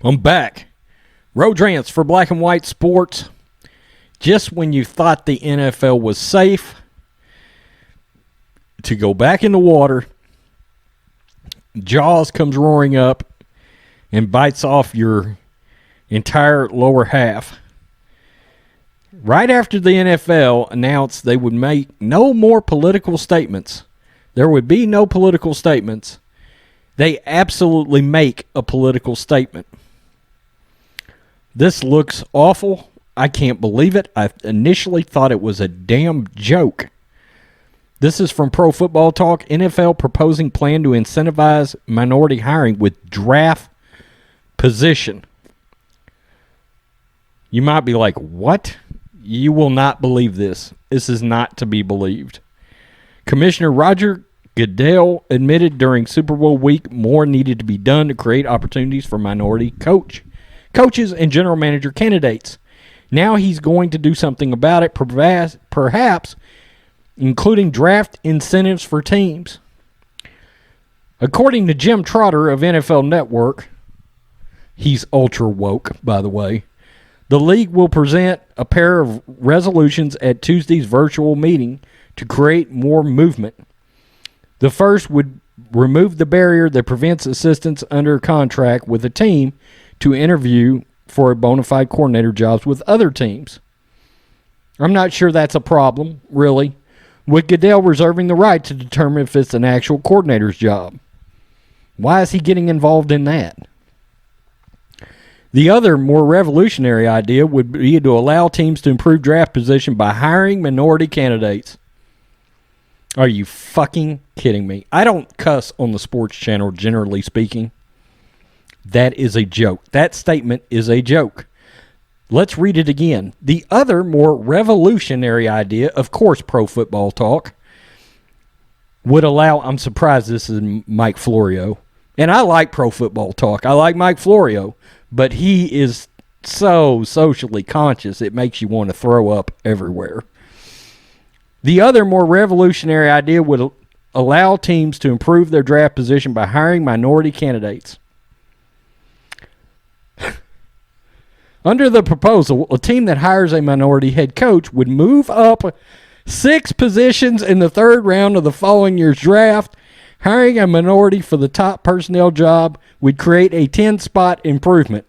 I'm back. Road Rants for Black and White Sports. Just when you thought the NFL was safe to go back in the water, Jaws comes roaring up and bites off your entire lower half. Right after the NFL announced they would make no more political statements, there would be no political statements, they absolutely make a political statement. This looks awful. I can't believe it. I initially thought it was a damn joke. This is from Pro Football Talk. NFL proposing plan to incentivize minority hiring with draft position. You might be like, what? You will not believe this. This is not to be believed. Commissioner Roger Goodell admitted during Super Bowl week more needed to be done to create opportunities for minority coaches and general manager candidates. Now he's going to do something about it, perhaps including draft incentives for teams. According to Jim Trotter of NFL Network, he's ultra woke, by the way, the league will present a pair of resolutions at Tuesday's virtual meeting to create more movement. The first would remove the barrier that prevents assistants under contract with a team to interview for a bona fide coordinator jobs with other teams. I'm not sure that's a problem, really, with Goodell reserving the right to determine if it's an actual coordinator's job. Why is he getting involved in that? The other, more revolutionary idea would be to allow teams to improve draft position by hiring minority candidates. Are you fucking kidding me? I don't cuss on the sports channel, generally speaking. That is a joke. That statement is a joke. Let's read it again. The other, more revolutionary idea, of course, Pro Football Talk, would allow, I'm surprised this is Mike Florio, and I like Pro Football Talk. I like Mike Florio, but he is so socially conscious it makes you want to throw up everywhere. The other, more revolutionary idea would allow teams to improve their draft position by hiring minority candidates. Under the proposal, a team that hires a minority head coach would move up 6 positions in the third round of the following year's draft. Hiring a minority for the top personnel job would create a 10-spot improvement.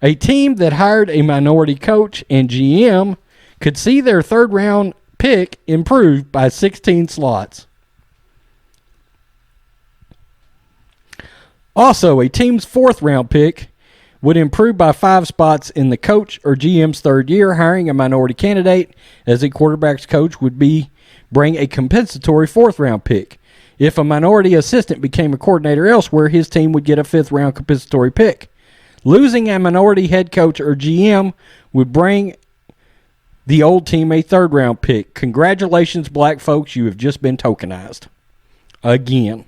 A team that hired a minority coach and GM could see their third-round pick improved by 16 slots. Also, a team's fourth-round pick would improve by 5 spots in the coach or GM's third year. Hiring a minority candidate as a quarterback's coach would bring a compensatory fourth-round pick. If a minority assistant became a coordinator elsewhere, his team would get a fifth-round compensatory pick. Losing a minority head coach or GM would bring the old team a third-round pick. Congratulations, black folks, you have just been tokenized. Again.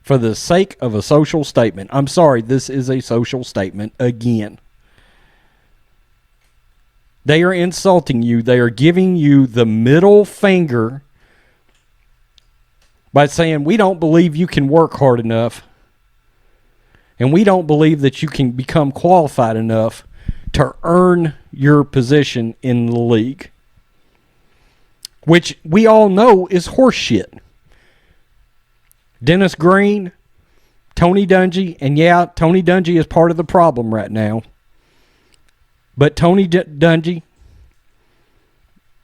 For the sake of a social statement. I'm sorry, this is a social statement again. They are insulting you. They are giving you the middle finger by saying, we don't believe you can work hard enough. And we don't believe that you can become qualified enough to earn your position in the league. Which we all know is horseshit. Dennis Green, Tony Dungy, and yeah, Tony Dungy is part of the problem right now. But Tony Dungy,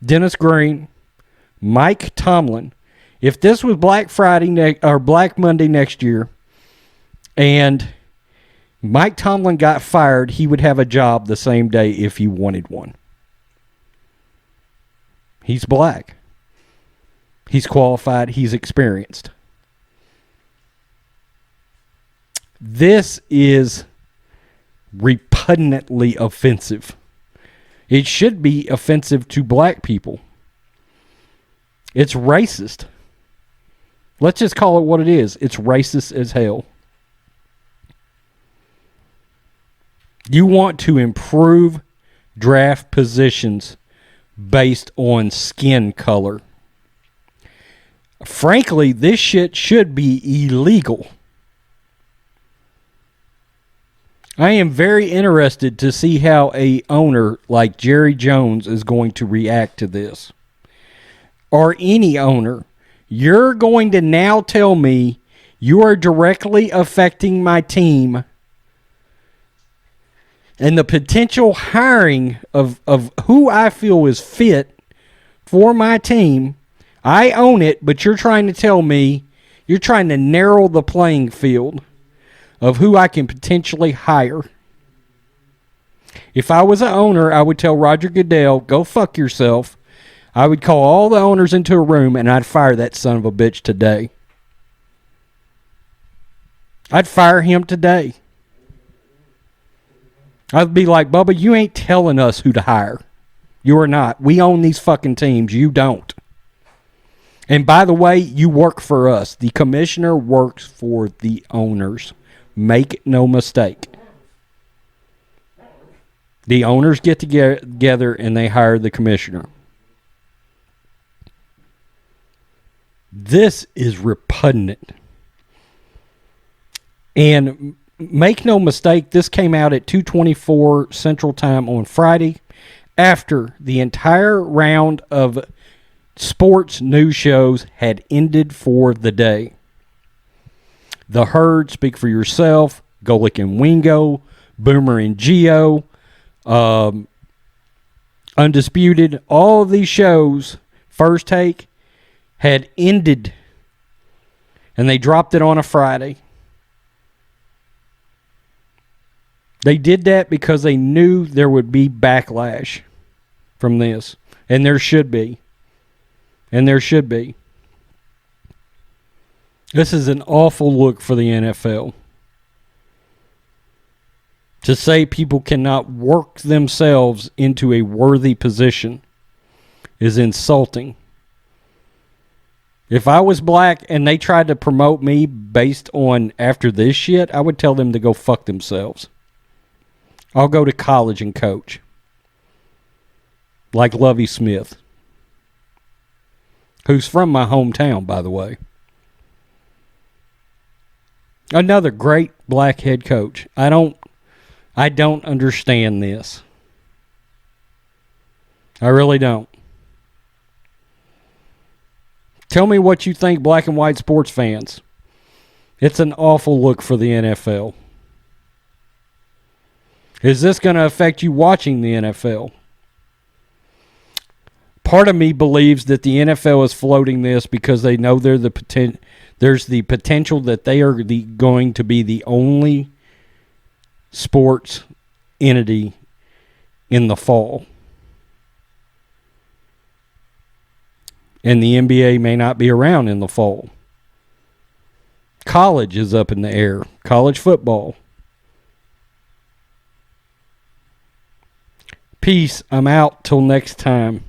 Dennis Green, Mike Tomlin, if this was Black Friday or Black Monday next year, and Mike Tomlin got fired, he would have a job the same day if he wanted one. He's black. He's qualified. He's experienced. This is repugnantly offensive. It should be offensive to black people. It's racist. Let's just call it what it is. It's racist as hell. You want to improve draft positions based on skin color. Frankly, this shit should be illegal. I am very interested to see how a owner like Jerry Jones is going to react to this. Or any owner. You're going to now tell me you are directly affecting my team and the potential hiring of who I feel is fit for my team. I own it, but you're trying to tell me you're trying to narrow the playing field of who I can potentially hire. If I was an owner, I would tell Roger Goodell, go fuck yourself. I would call all the owners into a room and I'd fire that son of a bitch today. I'd fire him today. I'd be like, Bubba, you ain't telling us who to hire. You are not. We own these fucking teams. You don't. And by the way, you work for us. The commissioner works for the owners. Make no mistake. The owners get together and they hire the commissioner. This is repugnant. And make no mistake, this came out at 2:24 Central Time on Friday after the entire round of sports news shows had ended for the day. The Herd, Speak for Yourself, Golick and Wingo, Boomer and Geo, Undisputed, all of these shows, First Take, had ended, and they dropped it on a Friday. They did that because they knew there would be backlash from this, and there should be. And there should be. This is an awful look for the NFL. To say people cannot work themselves into a worthy position is insulting. If I was black and they tried to promote me based on after this shit, I would tell them to go fuck themselves. I'll go to college and coach. Like Lovie Smith. Who's from my hometown, by the way. Another great black head coach. I don't understand this. I really don't. Tell me what you think, black and white sports fans. It's an awful look for the NFL. Is this going to affect you watching the NFL? Part of me believes that the NFL is floating this because they know there's the potential that they are going to be the only sports entity in the fall. And the NBA may not be around in the fall. College is up in the air. College football. Peace. I'm out till next time.